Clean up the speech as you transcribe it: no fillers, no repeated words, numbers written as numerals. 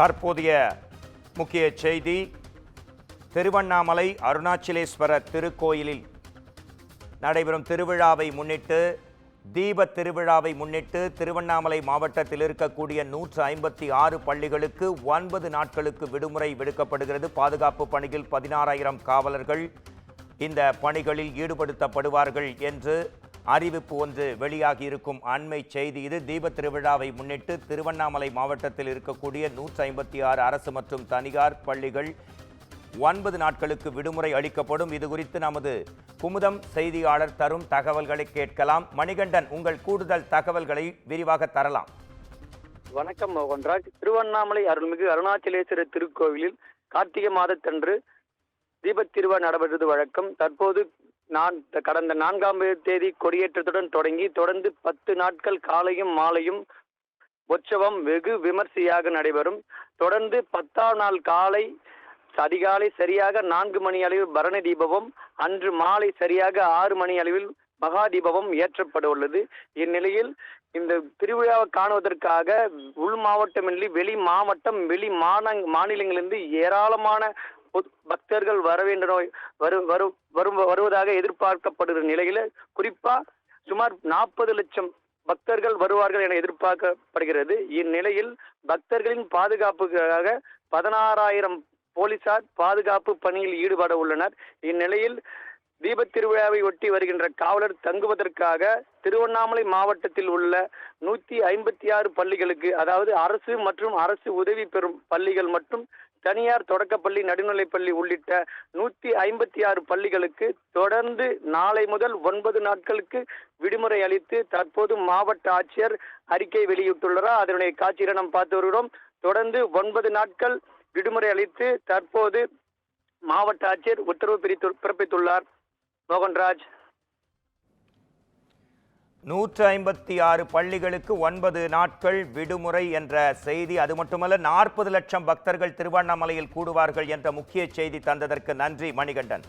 தற்போதைய முக்கிய செய்தி, திருவண்ணாமலை அருணாச்சலேஸ்வரர் திருக்கோயிலில் நடைபெறும் திருவிழாவை முன்னிட்டு, தீப திருவிழாவை முன்னிட்டு திருவண்ணாமலை மாவட்டத்தில் இருக்கக்கூடிய 156 பள்ளிகளுக்கு 9 நாட்களுக்கு விடுமுறை விடுக்கப்படுகிறது. பாதுகாப்பு பணியில் 16,000 காவலர்கள் இந்த பணிகளில் ஈடுபடுத்தப்படுவார்கள் என்று அறிவிப்பு ஒன்று வெளியாகி இருக்கும் அண்மை செய்தி இது. தீப திருவிழாவை முன்னிட்டு திருவண்ணாமலை மாவட்டத்தில் இருக்கக்கூடிய 156 அரசு மற்றும் தனியார் பள்ளிகள் 9 நாட்களுக்கு விடுமுறை அளிக்கப்படும். இது குறித்து நமது குமுதம் செய்தியாளர் தரும் தகவல்களை கேட்கலாம். மணிகண்டன், உங்கள் கூடுதல் தகவல்களை விரிவாக தரலாம். வணக்கம் மோகன்ராஜ். திருவண்ணாமலை அருள்மிகு அருணாச்சலேஸ்வரர் திருக்கோவிலில் கார்த்திகை மாதத்தன்று தீபத் திருவிழா நடைபெறுவது வழக்கம். தற்போது கடந்த 4ஆம் தேதி கொடியேற்றத்துடன் தொடர்ந்து 10 நாட்கள் காலையும் மாலையும் உற்சவம் வெகு விமர்சையாக நடைபெறும். தொடர்ந்து 10ஆம் நாள் அதிகாலை சரியாக 4 மணி அளவில் பரணி தீபமும், அன்று மாலை சரியாக 6 மணி அளவில் மகா தீபமும் ஏற்றப்பட உள்ளது. இந்நிலையில் இந்த திருவிழாவை காணுவதற்காக உள் மாவட்டமின்றி வெளி மாவட்டம், வெளி மாநிலங்களிலிருந்து ஏராளமான பக்தர்கள் வருவதாக எதிர்பார்க்கப்படுகிற நிலையில குறிப்பா சுமார் 40 லட்சம் பக்தர்கள் வருவார்கள் என எதிர்பார்க்கப்படுகிறது. இந்நிலையில் பக்தர்களின் பாதுகாப்புக்காக 16,000 போலீசார் பாதுகாப்பு பணியில் ஈடுபட உள்ளனர். இந்நிலையில் தீபத் திருவிழாவை ஒட்டி வருகின்ற காவலர் தங்குவதற்காக திருவண்ணாமலை மாவட்டத்தில் உள்ள 156 பள்ளிகளுக்கு, அதாவது அரசு மற்றும் அரசு உதவி பெறும் பள்ளிகள் மற்றும் தனியார் தொடக்கப்பள்ளி, நடுநிலைப்பள்ளி உள்ளிட்ட 156 பள்ளிகளுக்கு தொடர்ந்து நாளை முதல் 9 நாட்களுக்கு விடுமுறை அளித்து தற்போது மாவட்ட ஆட்சியர் அறிக்கை வெளியிட்டுள்ளார். அதனுடைய காட்சியை நாம் பார்த்து வருகிறோம். தொடர்ந்து 9 நாட்கள் விடுமுறை அளித்து தற்போது மாவட்ட ஆட்சியர் உத்தரவு பிறப்பித்துள்ளார். மோகன்ராஜ், 156 பள்ளிகளுக்கு 9 நாட்கள் விடுமுறை என்ற செய்தி, அது மட்டுமல்ல 40 லட்சம் பக்தர்கள் திருவண்ணாமலையில் கூடுவார்கள் என்ற முக்கிய செய்தி தந்ததற்கு நன்றி மணிகண்டன்.